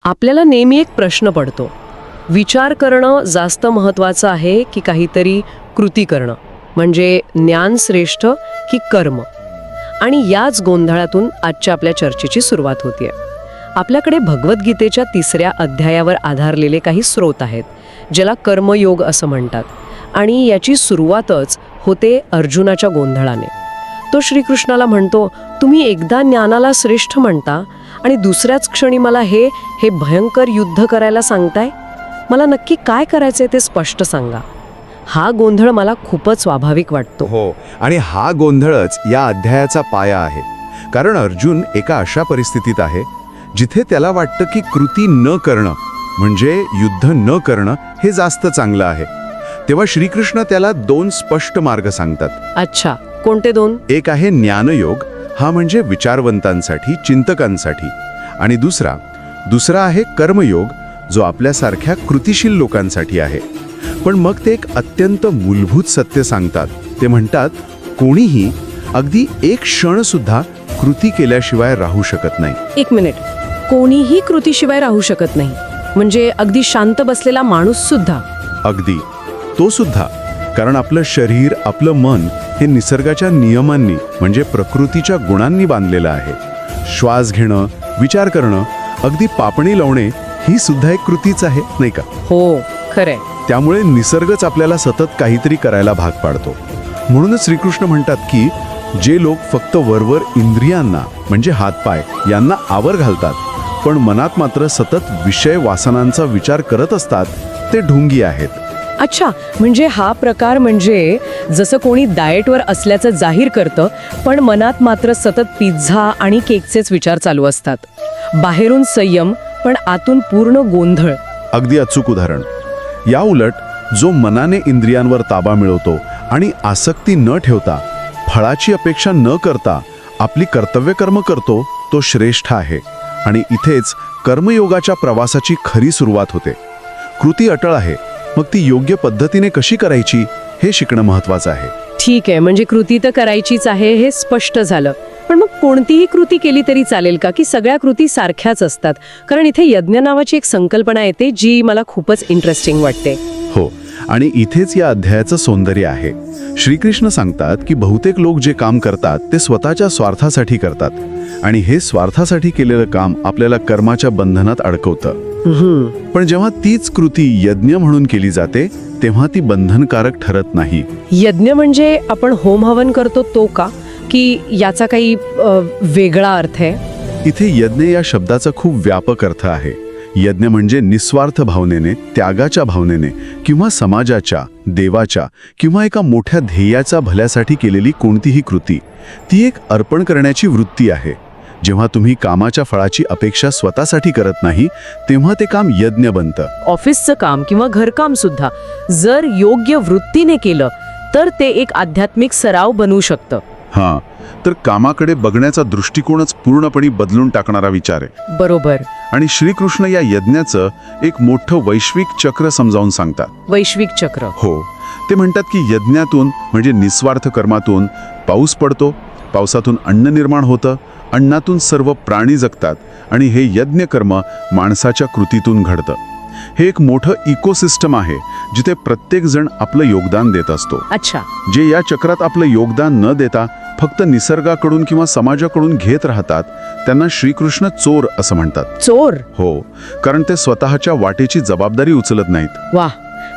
आपल्याला नेहमी एक प्रश्न पडतो. विचार करणं जास्त महत्त्वाचं आहे की काहीतरी कृती करणं, म्हणजे ज्ञान श्रेष्ठ की कर्म? आणि याच गोंधळातून आजच्या आपल्या चर्चेची सुरुवात होतीये. आपल्याकडे भगवद्गीतेच्या 3ऱ्या अध्यायावर आधारलेले काही स्रोत आहेत, ज्याला कर्मयोग असं म्हणतात. आणि याची सुरुवातच होते अर्जुनाच्या गोंधळाने. तो श्रीकृष्णाला म्हणतो, तुम्ही एकदा ज्ञानाला श्रेष्ठ म्हणता आणि दुसऱ्याच क्षणी मला हे भयंकर युद्ध करायला सांगताय. मला नक्की काय करायचंय ते स्पष्ट सांगा. हा गोंधळ मला खूपच स्वाभाविक वाटतो. हो, आणि हा गोंधळच या अध्यायाचा पाया आहे. कारण अर्जुन एका अशा परिस्थितीत आहे जिथे त्याला वाटतं की कृती न करणं म्हणजे युद्ध न करणं हे जास्त चांगलं आहे. तेव्हा श्रीकृष्ण त्याला 2 स्पष्ट मार्ग सांगतात. अच्छा, कोणते 2? एक आहे ज्ञानयोग, हा म्हणजे विचारवंतांसाठी, चिंतकांसाठी. आणि दुसरा आहे कर्मयोग, जो आपल्यासारख्या कृतिशील लोकांसाठी आहे. पण मग ते एक अत्यंत मूलभूत सत्य सांगतात. ते म्हणतात, कोणीही अगदी एक क्षण सुद्धा कृती केल्याशिवाय राहू शकत नाही. 1 मिनिट, कोणीही कृतीशिवाय राहू शकत नाही म्हणजे अगदी शांत बसलेला माणूस सुद्धा? अगदी, तो सुद्धा. कारण आपलं शरीर, आपलं मन हे निसर्गाच्या नियमांनी म्हणजे प्रकृतीच्या गुणांनी बांधलेलं आहे. श्वास घेणं, विचार करणं, अगदी पापणी लावणे ही सुद्धा एक कृतीच आहे, नाही का? हो, खरंय. त्यामुळे निसर्गच आपल्याला सतत काहीतरी करायला भाग पाडतो. म्हणूनच श्रीकृष्ण म्हणतात की जे लोक फक्त वरवर इंद्रियांना म्हणजे हातपाय यांना आवर घालतात, पण मनात मात्र सतत विषय वासनांचा विचार करत असतात, ते ढोंगी आहेत. अच्छा, म्हणजे हा प्रकार म्हणजे जसं कोणी डाएटवर असल्याचं जाहीर करतं, पण मनात मात्र सतत पिझ्झा आणि केकचेच विचार चालू असतात. बाहेरून संयम पण आतून पूर्ण गोंधळ. अगदी अचूक उदाहरण. या उलट जो मनाने इंद्रियांवर ताबा मिळवतो आणि आसक्ती न ठेवता, फळाची अपेक्षा न करता आपली कर्तव्य कर्म करतो, तो श्रेष्ठ आहे. आणि इथेच कर्मयोगाच्या प्रवासाची खरी सुरुवात होते. कृती अटळ आहे, मग ती योग्य पद्धतीने कशी करायची हे शिकणं महत्वाचं आहे. ठीक आहे, म्हणजे कृती तर करायचीच आहे हे स्पष्ट झालं. पण मग कोणतीही कृती केली तरी चालेल का, की सगळ्या कृती सारख्याच असतात? कारण इथे यज्ञ नावाची एक संकल्पना येते जी मला खूपच इंटरेस्टिंग वाटते. हो, आणि इथेच या अध्यायाचं सौंदर्य आहे. श्रीकृष्ण सांगतात की बहुतेक लोक जे काम करतात ते स्वतःच्या स्वार्थासाठी करतात, आणि हे स्वार्थासाठी केलेलं काम आपल्याला कर्माच्या बंधनात अडकवतं. पण जेव्हा तीच कृती यज्ञ म्हणून केली जाते तेव्हा ती बंधनकारक ठरत नाही. यज्ञ म्हणजे आपण होम हवन करतो तो का, की याचा काही वेगळा अर्थ आहे? इथे यज्ञ या शब्दाचा खूप व्यापक अर्थ आहे. यज्ञ म्हणजे निस्वार्थ भावनेने, त्यागाच्या भावनेने किंवा समाजाच्या, देवाच्या किंवा एका मोठ्या ध्येयाच्या भल्यासाठी केलेली कोणतीही कृती. ती एक अर्पण करण्याची वृत्ती आहे. जेव्हा तुम्ही कामाच्या फळाची अपेक्षा स्वतःसाठी करत नाही तेव्हा ते काम यज्ञ बनतं. ऑफिसचं काम किंवा घरकाम सुद्धा जर योग्य वृत्तीने केलं तर ते एक आध्यात्मिक सराव बनू शकतं. हां, तर कामाकडे बघण्याचा दृष्टिकोनच पूर्णपणे बदलून टाकणारा विचार आहे. बरोबर. आणि श्रीकृष्ण या यज्ञाचं एक मोठं वैश्विक चक्र समजावून सांगतात. वैश्विक चक्र? हो, ते म्हणतात की यज्ञातून म्हणजे निस्वार्थ कर्मातून पाऊस पडतो, पावसातून अन्न निर्माण होतं, अन्नातून सर्व प्राणी जगतात, आणि हे यज्ञ कर्म माणसाच्या कृतीतून घडतं. हे एक मोठं इकोसिस्टम आहे जिथे प्रत्येक जण आपलं योगदान देत असतो. अच्छा. जे या चक्रात आपलं योगदान न देता फक्त निसर्गाकडून किंवा समाजाकडून घेत राहतात त्यांना श्रीकृष्ण चोर असं म्हणतात. चोर? हो, कारण ते स्वतःच्या वाटेची जबाबदारी उचलत नाहीत. वाह,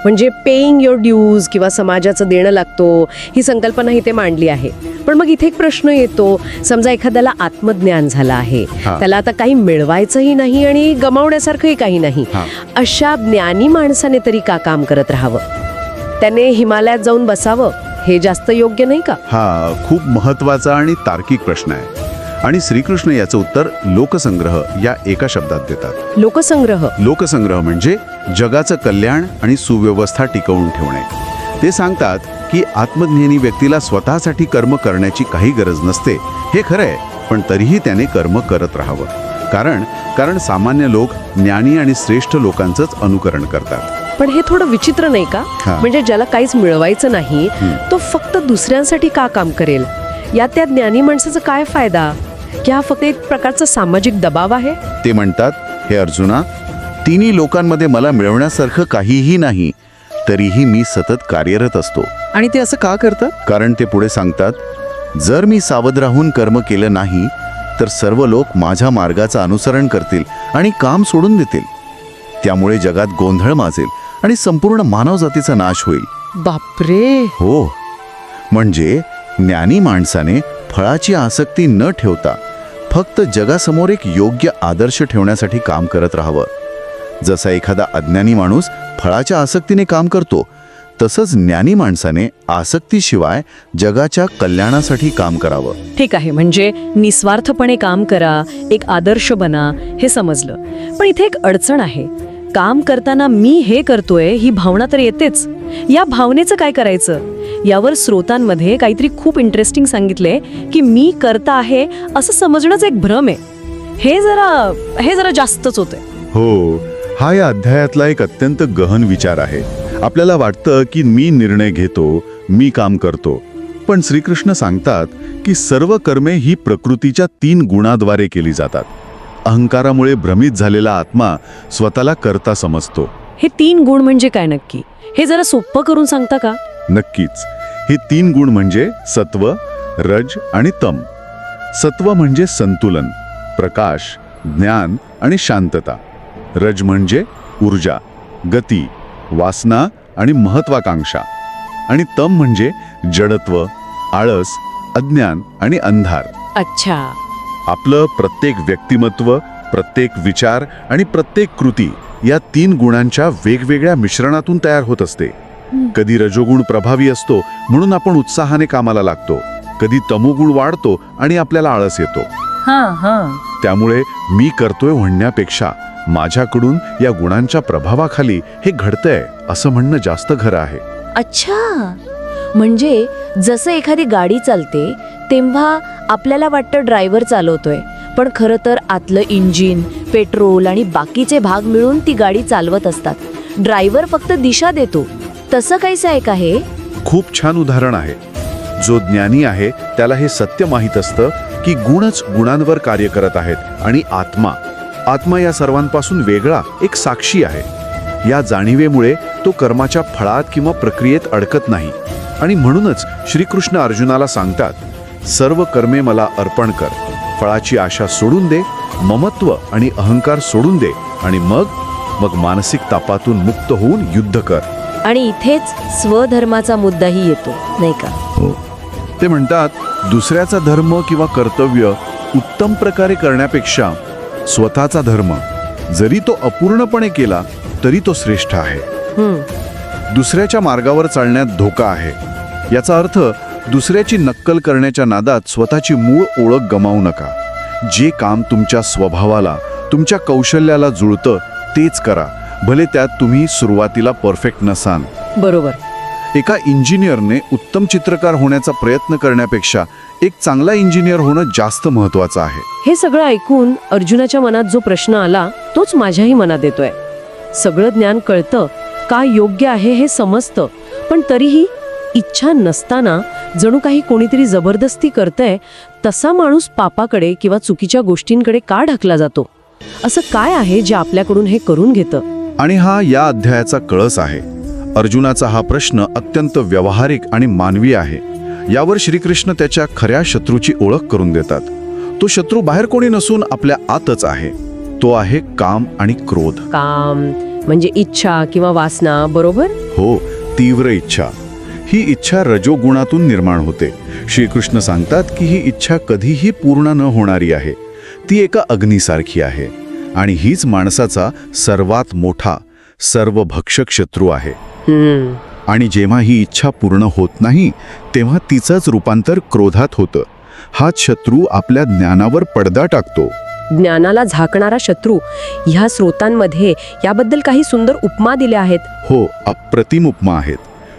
म्हणजे पेईंग युअर ड्यूज किंवा समाजाचं देणं लागतो ही संकल्पना इथे मांडली आहे. पण मग इथे एक प्रश्न येतो, समजा एखाद्याला आत्मज्ञान झालं आहे, त्याला आता काही मिळवायचंही नाही आणि गमावण्यासारखंही काही नाही, अशा ज्ञानी माणसाने तरी का काम करत राहावं? त्याने हिमालयात जाऊन बसावं हे जास्त योग्य नाही का? हा खूप महत्वाचा आणि तार्किक प्रश्न आहे. आणि श्रीकृष्ण याचं उत्तर लोकसंग्रह या एका शब्दात देतात. लोकसंग्रह? लोकसंग्रह म्हणजे जगाचं कल्याण आणि सुव्यवस्था टिकवून ठेवणे. ते सांगतात की आत्मज्ञानी व्यक्तीला स्वतःसाठी कर्म करण्याची काही गरज नसते. हे खरं आहे, पण तरीही त्याने कर्म करत राहावं. कारण सामान्य लोक ज्ञानी आणि श्रेष्ठ लोकांचंच अनुकरण करतात. पण हे थोडं विचित्र नाही का? म्हणजे ज्याला काहीच मिळवायचं नाही तो फक्त दुसऱ्यांसाठी का काम करेल? या त्या ज्ञानी माणसाचा काय फायदा? की हा फक्त एक प्रकारचा सामाजिक दबाव आहे? ते म्हणतात हे अर्जुना, तिन्ही लोकांमध्ये मला मिळवण्यासारखं काहीही नाही, तरीही मी सतत कार्यरत असतो. आणि ते असं का करतात? कारण ते पुढे सांगतात, जर मी सावध राहून कर्म केलं नाही तर सर्व लोक माझ्या मार्गाचं अनुसरण करतील आणि काम सोडून देतील. त्यामुळे जगात गोंधळ माजेल आणि संपूर्ण मानवजातीचा नाश होईल. बापरे. हो, म्हणजे ज्ञानी माणसाने फळाची आसक्ती न ठेवता फक्त जगासमोर एक योग्य आदर्श ठेवण्यासाठी काम करत राहावं. जसा एखादा अज्ञानी माणूस फळाच्या आसक्तीने काम करतो, तसंच ज्ञानी माणसाने आसक्तीशिवाय जगाच्या कल्याणासाठी काम करावं. ठीक आहे, म्हणजे निस्वार्थपणे काम करा, एक आदर्श बना, हे समजलं. पण इथे एक अडचण आहे. काम करताना मी हे करतोय ही भावना तर येतेच. या भावनेचं काय करायचं? यावर स्रोतांमध्ये काहीतरी खूप इंटरेस्टिंग सांगितलंय की मी करता आहे असं समजणंच एक भ्रम आहे. हे जरा जास्तच होतंय. हो, हा या अध्यायातला एक अत्यंत गहन विचार आहे. आपल्याला वाटतं की मी निर्णय घेतो, मी काम करतो. पण श्रीकृष्ण सांगतात की सर्व कर्मे ही प्रकृतीच्या 3 गुणाद्वारे केली जातात. अहंकारामुळे भ्रमित झालेला आत्मा स्वतःला कर्ता समजतो. हे 3 गुण म्हणजे काय नक्की? हे जरा सोपं करून सांगता का? नक्कीच. हे 3 गुण म्हणजे सत्व, रज आणि तम. सत्व म्हणजे संतुलन, प्रकाश, ज्ञान आणि शांतता. रज म्हणजे ऊर्जा, गती, वासना आणि महत्वाकांक्षा. आणि तम म्हणजे जडत्व, आळस, अज्ञान आणि अंधार. अच्छा. आपलं प्रत्येक व्यक्तिमत्व, प्रत्येक विचार आणि प्रत्येक कृती या 3 गुणांच्या वेगवेगळ्या मिश्रणातून तयार होत असते. कधी रजोगुण प्रभावी असतो म्हणून आपण उत्साहाने कामाला लागतो, कधी तमोगुण वाढतो आणि आपल्याला आळस येतो. त्यामुळे मी करतोय म्हणण्यापेक्षा माझ्याकडून या गुणांच्या प्रभावाखाली हे घडतंय असं म्हणणं जास्त खरं आहे. अच्छा, म्हणजे जसं एखादी गाडी चालते तेव्हा आपल्याला वाटतं ड्रायव्हर चालवतोय, पण खरं तर आतलं इंजिन, पेट्रोल आणि बाकीचे भाग मिळून ती गाडी चालवत असतात. ड्रायव्हर फक्त दिशा देतो. तसं काहीच आहे का हे? खूप छान उदाहरण आहे. जो ज्ञानी आहे त्याला हे सत्य माहीत असतं की गुणच गुणांवर कार्य करत आहेत आणि आत्मा या सर्वांपासून वेगळा एक साक्षी आहे. या जाणीवेमुळे तो कर्माच्या फळात किंवा प्रक्रियेत अडकत नाही. आणि म्हणूनच श्रीकृष्ण अर्जुनाला सांगतात, सर्व कर्मे मला अर्पण कर, फळाची आशा सोडून दे, ममत्व आणि अहंकार सोडून दे आणि मग मानसिक तापातून मुक्त होऊन युद्ध कर. आणि इथेच स्वधर्माचा मुद्दाही येतो, नाही का? हो. ते म्हणतात, दुसऱ्याचा धर्म किंवा कर्तव्य उत्तम प्रकारे करण्यापेक्षा स्वतःचा धर्म जरी तो अपूर्णपणे केला तरी तो श्रेष्ठ आहे. दुसऱ्याच्या मार्गावर चालण्यात धोका आहे. याचा अर्थ दुसऱ्याची नक्कल करण्याच्या नादात स्वतःची मूळ ओळख गमावू नका. जे काम तुमच्या स्वभावाला, तुमच्या कौशल्याला जुळतं तेच करा, भले त्यात तुम्ही सुरुवातीला परफेक्ट नसाल. बरोबर. एका इंजिनियरने उत्तम चित्रकार होण्याचा प्रयत्न करण्यापेक्षा एक चांगला इंजिनियर होणं जास्त महत्वाचं आहे. हे सगळं ऐकून अर्जुनाच्या मनात जो प्रश्न आला तोच माझ्याही मनात येतोय. सगळं ज्ञान कळतं, काय योग्य आहे हे समजतं, पण तरीही इच्छा नसताना जणू काही कोणीतरी जबरदस्ती करतंय तसा माणूस पापाकडे किंवा चुकीच्या गोष्टींकडे का ढकला जातो? असं काय आहे जे आपल्याकडून हे करून घेतं? आणि हा या अध्यायाचा कळस आहे. अर्जुनाचा हा प्रश्न अत्यंत व्यावहारिक आणि मानवी आहे. यावर श्रीकृष्ण त्याच्या खऱ्या शत्रूची ओळख करून देतात. तो शत्रू बाहेर कोणी नसून आपल्या आतच आहे. तो आहे काम आणि क्रोध. काम म्हणजे इच्छा किंवा वासना, बरोबर? हो, तीव्र इच्छा. ही इच्छा रजोगुणातून निर्माण होते. श्रीकृष्ण सांगतात की ही इच्छा कधीही पूर्ण न होणारी आहे. ती एका अग्नीसारखी आहे आणि हीच माणसाचा सर्वात मोठा, सर्वभक्षक शत्रू आहे. आणि जेव्हा ही इच्छा पूर्ण होत नाही तेव्हा तिचंच रूपांतर क्रोधात होतं. हाच शत्रू आपल्या ज्ञानावर पडदा टाकतो. ज्ञानाला झाकणारा शत्रू. ह्या स्रोतांमध्ये याबद्दल काही सुंदर उपमा दिल्या आहेत. हो, अप्रतिम उपमा आहेत.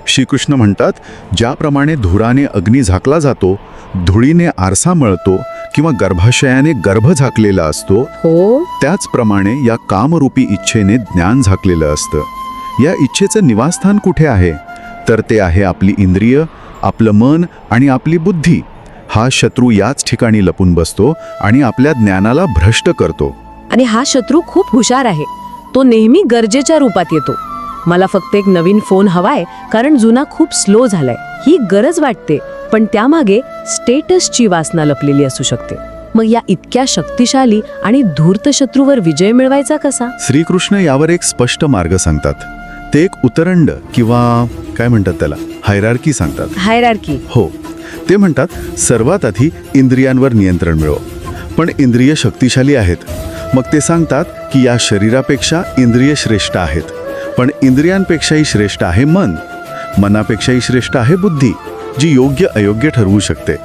श्रीकृष्ण म्हणतात, ज्याप्रमाणे धुराने अग्नी झाकला जातो, धुळीने आरसा मळतो किंवा गर्भाशयाने गर्भ झाकलेला असतो, हो, त्याचप्रमाणे या कामरूपी इच्छेने ज्ञान झाकलेलं असतं. या इच्छेचं निवासस्थान कुठे आहे? तर ते आहे आपली इंद्रिय, आपलं मन आणि आपली बुद्धी. हा शत्रू याच ठिकाणी लपून बसतो आणि आपल्या ज्ञानाला भ्रष्ट करतो. आणि हा शत्रू खूप हुशार आहे. तो नेहमी गरजेच्या रूपात येतो. मला फक्त एक नवीन फोन हवाय कारण जुना खूप स्लो झालाय, ही गरज वाटते, पण त्यामागे स्टेटसची वासना लपलेली असू शकते. मग या इतक्या शक्तिशाली आणि धूर्त शत्रूवर विजय मिळवायचा कसा? श्रीकृष्ण यावर एक स्पष्ट मार्ग सांगतात. ते एक उतरंड किंवा काय म्हणतात त्याला, हायरार्की सांगतात. हायरार्की. हो, ते म्हणतात सर्वात आधी इंद्रियांवर नियंत्रण मिळव. पण इंद्रिय शक्तिशाली आहेत. मग ते सांगतात की या शरीरापेक्षा इंद्रिय श्रेष्ठ आहेत, पण इंद्रियांपेक्षाही श्रेष्ठ आहे मन. मनापेक्षाही श्रेष्ठ आहे बुद्धी, जी योग्य अयोग्य ठरवू शकते.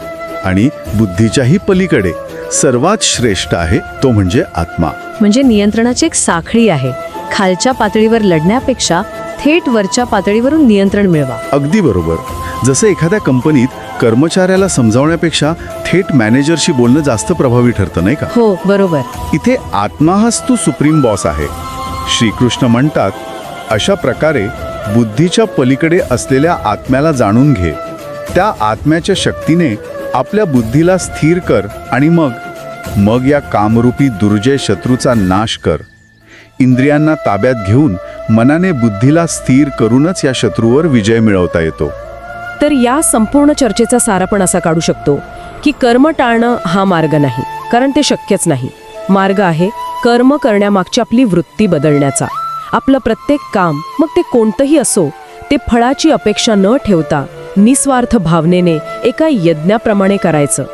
आणि बुद्धीच्याही पलीकडे सर्वात श्रेष्ठ आहे तो म्हणजे आत्मा. म्हणजे नियंत्रणाची एक साखळी आहे. खालच्या पातळीवर लढण्यापेक्षा थेट वरच्या पातळीवरून नियंत्रण मिळवा. अगदी बरोबर. जसं एखाद्या कंपनीत कर्मचाऱ्याला समजावण्यापेक्षा थेट मॅनेजरशी बोलणं जास्त प्रभावी ठरतं, नाही का? हो, बरोबर. इथे आत्मा हाच तो सुप्रीम बॉस आहे. श्रीकृष्ण म्हणतात, अशा प्रकारे बुद्धीच्या पलीकडे असलेल्या आत्म्याला जाणून घे. त्या आत्म्याच्या शक्तीने आपल्या बुद्धीला स्थिर कर आणि मग या कामरूपी दुर्जय शत्रूचा नाश कर. इंद्रियांना ताब्यात घेऊन मनाने बुद्धीला स्थिर करूनच या शत्रूवर विजय मिळवता येतो. तर या संपूर्ण चर्चेचा सार आपण असा काढू शकतो की कर्म टाळणं हा मार्ग नाही, कारण ते शक्यच नाही. मार्ग आहे कर्म करण्यामागची आपली वृत्ती बदलण्याचा. आपलं प्रत्येक काम, मग ते कोणतंही असो, ते फळाची अपेक्षा न ठेवता निस्वार्थ भावनेने एका यज्ञाप्रमाणे करायचं.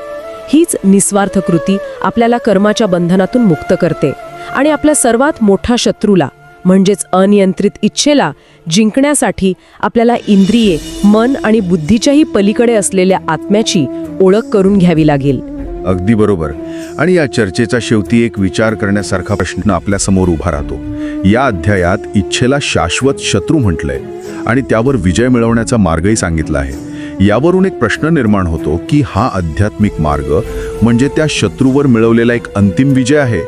हीच निस्वार्थ कृती आपल्याला कर्माच्या बंधनातून मुक्त करते आणि आपल्या सर्वात मोठा शत्रूला म्हणजेच अनियंत्रित इच्छेला जिंकण्यासाठी आपल्याला इंद्रिये, मन आणि बुद्धीच्याही पलीकडे असलेल्या आत्म्याची ओळख करून घ्यावी लागेल. अगदी बरोबर. आणि या चर्चेचा शेवटी एक विचार करण्यासारखा प्रश्न आपल्यासमोर उभा राहतो. या अध्यायात इच्छेला शाश्वत शत्रू म्हटलंय आणि त्यावर विजय मिळवण्याचा मार्गही सांगितला आहे. यावरून एक प्रश्न निर्माण होतो की हा आध्यात्मिक मार्ग म्हणजे त्या शत्रूवर मिळवलेला एक अंतिम विजय आहे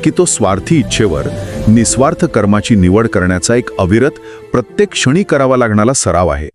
की तो स्वार्थी इच्छेवर निस्वार्थ कर्माची निवड करण्याचा एक अविरत, प्रत्येक क्षणी करावा लागणारा सराव आहे.